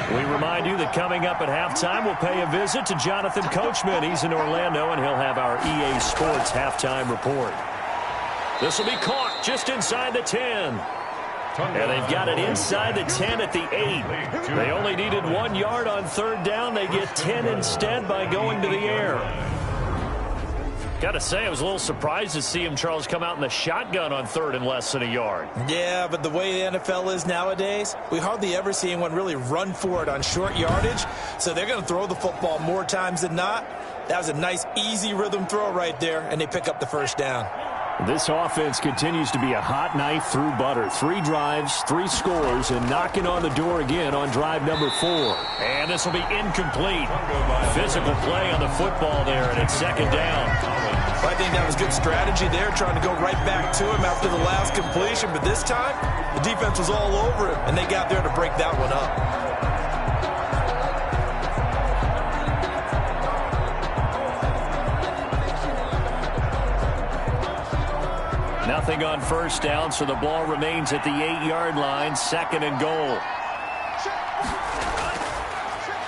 S2: We remind you that coming up at halftime, we'll pay a visit to Jonathan Coachman. He's in Orlando, and he'll have our EA Sports halftime report. This will be caught just inside the 10. And they've got it inside the 10 at the 8. They only needed 1 yard on 3rd down. They get 10 instead by going to the air. Got to say, I was a little surprised to see him, Charles, come out in the shotgun on 3rd and less than a yard.
S3: Yeah, but the way the NFL is nowadays, we hardly ever see anyone really run for it on short yardage. So they're going to throw the football more times than not. That was a nice, easy rhythm throw right there, and they pick up the first down.
S2: This offense continues to be a hot knife through butter. 3 drives, 3 scores, and knocking on the door again on drive number 4. And this will be incomplete. Physical play on the football there, and it's second down.
S3: I think that was good strategy there, trying to go right back to him after the last completion. But this time, the defense was all over him, and they got there to break that one up.
S2: Nothing on first down, so the ball remains at the 8-yard line, 2nd and goal.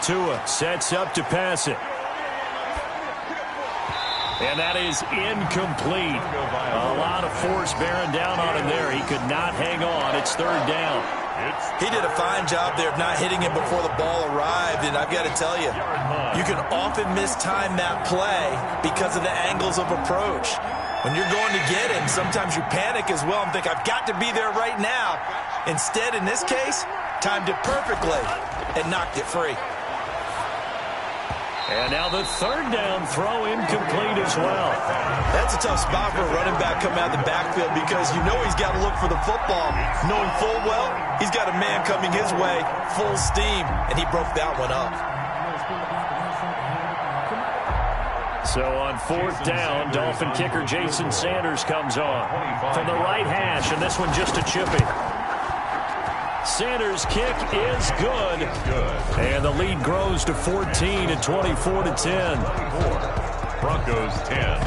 S2: Tua sets up to pass it. And that is incomplete. A lot of force bearing down on him there. He could not hang on. It's third down.
S3: He did a fine job there of not hitting him before the ball arrived, and I've got to tell you, you can often mistime that play because of the angles of approach. When you're going to get him, sometimes you panic as well and think, I've got to be there right now. Instead, in this case, timed it perfectly and knocked it free.
S2: And now the third down throw incomplete as well.
S3: That's a tough spot for a running back coming out of the backfield because you know he's got to look for the football, knowing full well he's got a man coming his way, full steam, and he broke that one up.
S2: So on fourth down, Dolphin kicker Jason Sanders comes on from the right hash, and this one just a chippy. Sanders' kick is good. And the lead grows to 14 at 24-10.
S1: Broncos 10.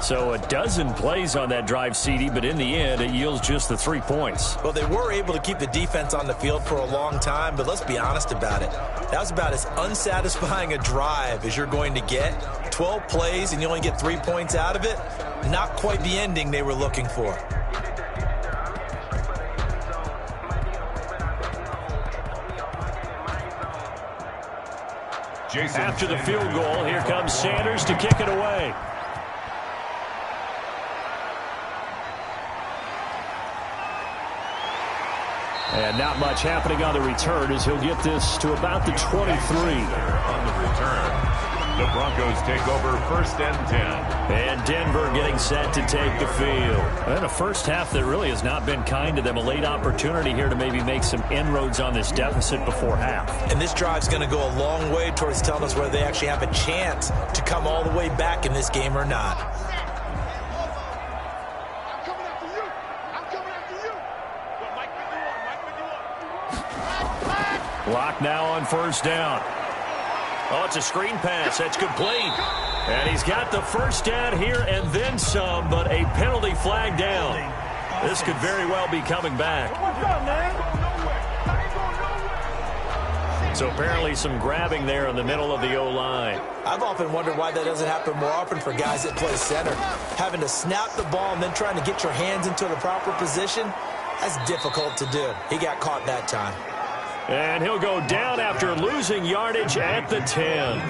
S2: So a dozen plays on that drive, CD, but in the end, it yields just the 3 points.
S3: Well, they were able to keep the defense on the field for a long time, but let's be honest about it. That was about as unsatisfying a drive as you're going to get. 12 plays and you only get 3 points out of it. Not quite the ending they were looking for.
S2: After the field goal, here comes Sanders to kick it away. And not much happening on the return as he'll get this to about the 23.
S1: On the return, the Broncos take over first and 10.
S2: And Denver getting set to take the field. And a first half that really has not been kind to them. A late opportunity here to maybe make some inroads on this deficit before half.
S3: And this drive's going to go a long way towards telling us whether they actually have a chance to come all the way back in this game or not.
S2: Block now on first down. Oh, it's a screen pass. That's complete. And he's got the first down here and then some, but a penalty flag down. This could very well be coming back. So apparently some grabbing there in the middle of the O-line.
S3: I've often wondered why that doesn't happen more often for guys that play center. Having to snap the ball and then trying to get your hands into the proper position, that's difficult to do. He got caught that time.
S2: And he'll go down after losing yardage at the 10.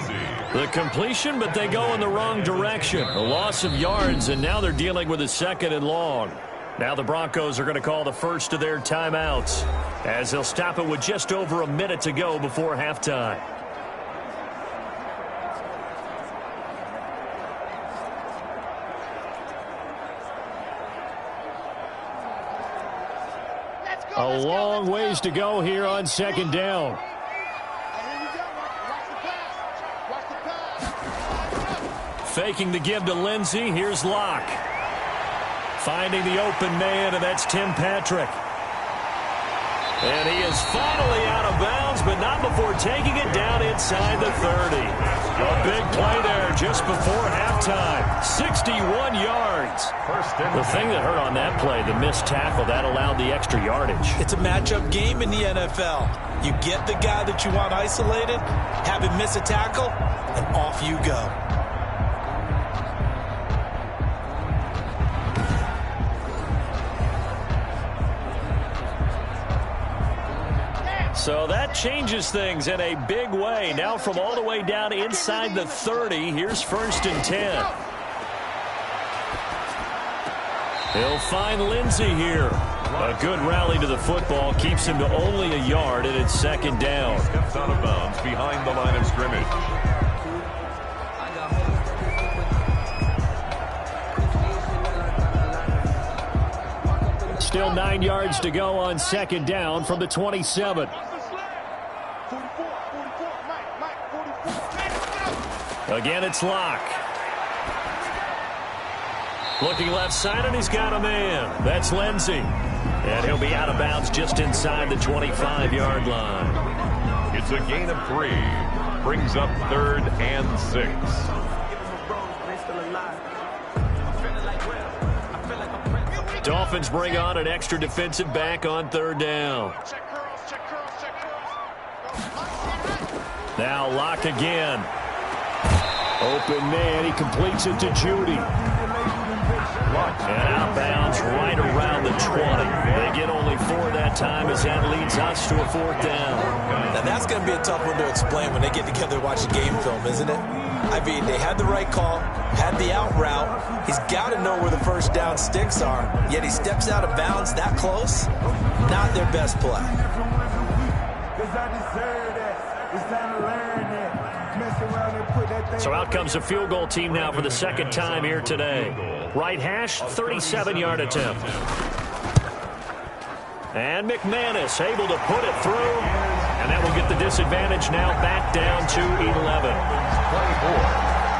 S2: The completion, but they go in the wrong direction. A loss of yards, and now they're dealing with a second and long. Now the Broncos are going to call the first of their timeouts as they'll stop it with just over a minute to go before halftime. A long ways to go here on second down. Faking the give to Lindsey. Here's Locke. Finding the open man, and that's Tim Patrick. And he is finally out of bounds, but not before taking it down inside the 30. A big play there just before halftime. 61 yards. The thing that hurt on that play, the missed tackle, that allowed the extra yardage.
S3: It's a matchup game in the NFL. You get the guy that you want isolated, have him miss a tackle, and off you go.
S2: So that changes things in a big way. Now from all the way down inside the 30, here's first and 10. He'll find Lindsey here. A good rally to the football keeps him to only a yard, and it's second down.
S1: Steps out of bounds behind the line of scrimmage.
S2: Still 9 yards to go on second down from the 27. Again, it's Locke. Looking left side, and he's got a man. That's Lindsey. And he'll be out of bounds just inside the 25-yard line.
S1: It's a gain of 3. Brings up third and 6.
S2: Dolphins bring on an extra defensive back on third down. Now Locke again. Open man. He completes it to Judy. And outbounds right around the 20. They get only 4 that time as that leads us to a 4th down.
S3: Now that's going to be a tough one to explain when they get together and watch a game film, isn't it? I mean, they had the right call, had the out route. He's got to know where the first down sticks are, yet he steps out of bounds that close. Not their best play.
S2: So out comes a field goal team now for the 2nd time here today. Right hash, 37-yard attempt. And McManus able to put it through. And that will get the disadvantage now back down to 11.
S1: 24,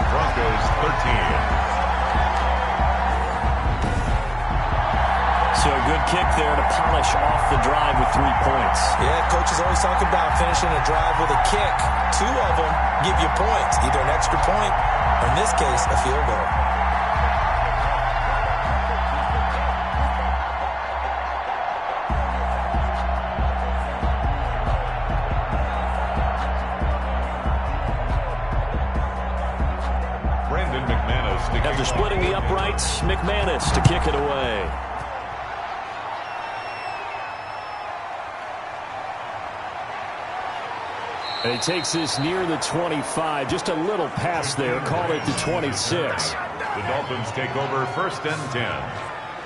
S1: Broncos 13.
S2: So a good kick there to polish off the drive with 3 points.
S3: Yeah, coaches always talk about finishing a drive with a kick. 2 of them give you points, either an extra point or, in this case, a field goal.
S2: After splitting the uprights, McManus to kick it away. And he takes this near the 25, just a little past there, call it the 26.
S1: The Dolphins take over 1st and 10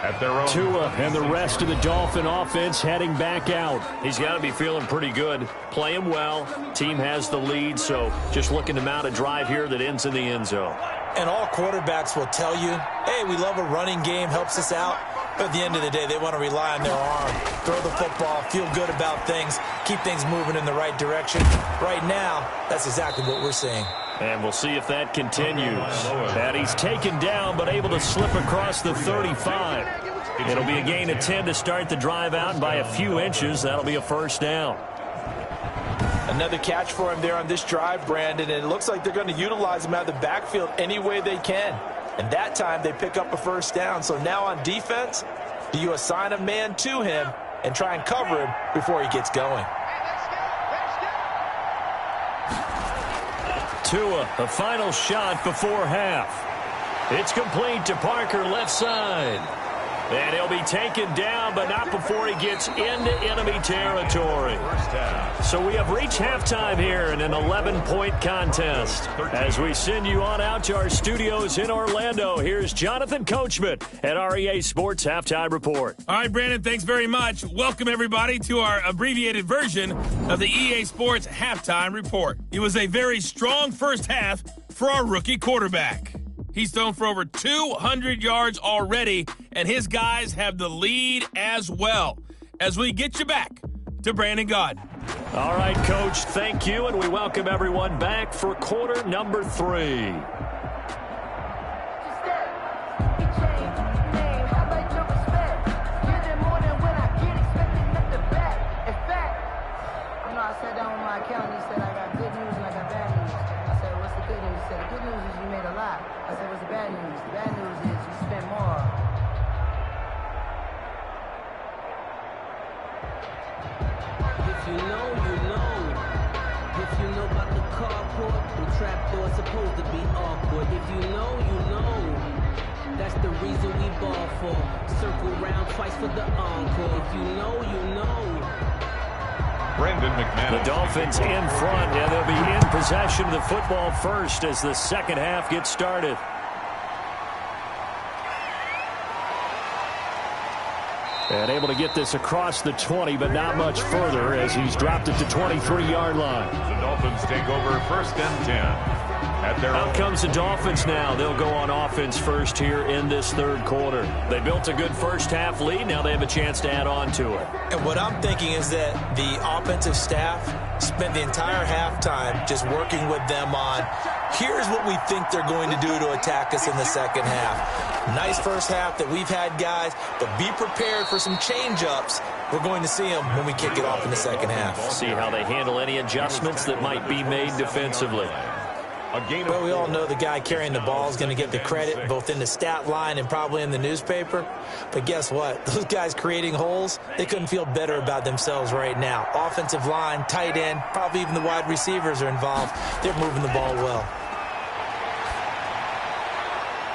S1: at their own.
S2: Tua and the rest of the Dolphin offense heading back out. He's got to be feeling pretty good, playing well. Team has the lead, so just looking to mount a drive here that ends in the end zone.
S3: And all quarterbacks will tell you, hey, we love a running game, helps us out. But at the end of the day, they want to rely on their arm, throw the football, feel good about things, keep things moving in the right direction. Right now, that's exactly what we're seeing.
S2: And we'll see if that continues. And he's taken down, but able to slip across the 35. It'll be a gain of 10 to start the drive out, and by a few inches, that'll be a 1st down.
S3: Another catch for him there on this drive, Brandon, and it looks like they're going to utilize him out of the backfield any way they can. And that time they pick up a 1st down. So now on defense, do you assign a man to him and try and cover him before he gets going?
S2: Tua, a final shot before half. It's complete to Parker, left side. And he'll be taken down, but not before he gets into enemy territory. So we have reached halftime here in an 11-point contest. As we send you on out to our studios in Orlando, here's Jonathan Coachman at REA Sports Halftime Report.
S5: All right, Brandon, thanks very much. Welcome, everybody, to our abbreviated version of the EA Sports Halftime Report. It was a very strong first half for our rookie quarterback. He's thrown for over 200 yards already, and his guys have the lead as well. As we get you back to Brandon Gaudin.
S2: All right, Coach, thank you, and we welcome everyone back for quarter number 3.
S6: Supposed to be awkward. If you know, you know. That's the reason we ball for. Circle round twice for the encore. If you know, you know.
S1: Brandon McManus.
S2: The Dolphins in front, and they'll be in possession of the football first as the second half gets started. And able to get this across the 20, but not much further as he's dropped it to 23-yard line.
S1: The Dolphins take over 1st and 10.
S2: Out comes the Dolphins now. They'll go on offense first here in this 3rd quarter. They built a good first half lead. Now they have a chance to add on to it.
S3: And what I'm thinking is that the offensive staff spent the entire halftime just working with them on, here's what we think they're going to do to attack us in the second half. Nice first half that we've had, guys, but be prepared for some change-ups. We're going to see them when we kick it off in the second half.
S2: See how they handle any adjustments that might be made defensively.
S1: A gain of
S3: Well, we all
S1: 4.
S3: know the guy carrying the ball is going to get the credit both in the stat line and probably in the newspaper. But guess what? Those guys creating holes, they couldn't feel better about themselves right now. Offensive line, tight end, probably even the wide receivers are involved. They're moving the ball well.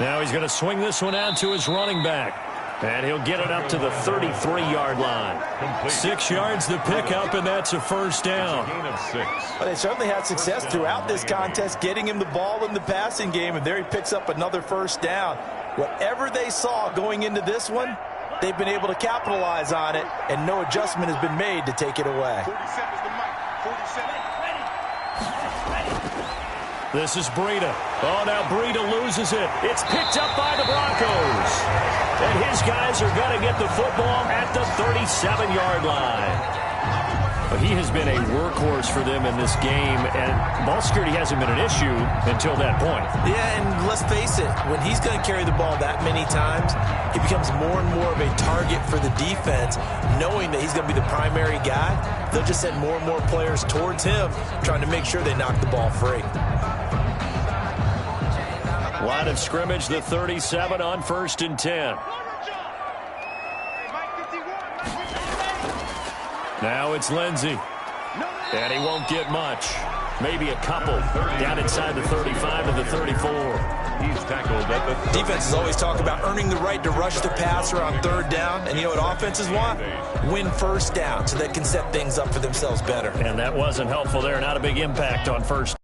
S2: Now he's going to swing this one out to his running back. And he'll get it up to the 33-yard line. 6 yards the pickup, and that's a first down.
S1: Gain of 6.
S3: Well, they certainly had success throughout this contest, getting him the ball in the passing game, and there he picks up another first down. Whatever they saw going into this one, they've been able to capitalize on it, and no adjustment has been made to take it away.
S4: 47's the mic. 47.
S2: This is Breida. Oh, now Breida loses it. It's picked up by the Broncos. And his guys are going to get the football at the 37-yard line. But he has been a workhorse for them in this game, and ball security hasn't been an issue until that point.
S3: Yeah, and let's face it, when he's going to carry the ball that many times, he becomes more and more of a target for the defense, knowing that he's going to be the primary guy. They'll just send more and more players towards him, trying to make sure they knock the ball free.
S2: Line of scrimmage, the 37 on 1st and 10. Now it's Lindsey. And he won't get much. Maybe a couple down inside the 35 to the 34.
S1: He's tackled at the
S3: Defenses always talk about earning the right to rush the passer on 3rd down. And you know what offenses want? Win first down so they can set things up for themselves better.
S2: And that wasn't helpful there. Not a big impact on first.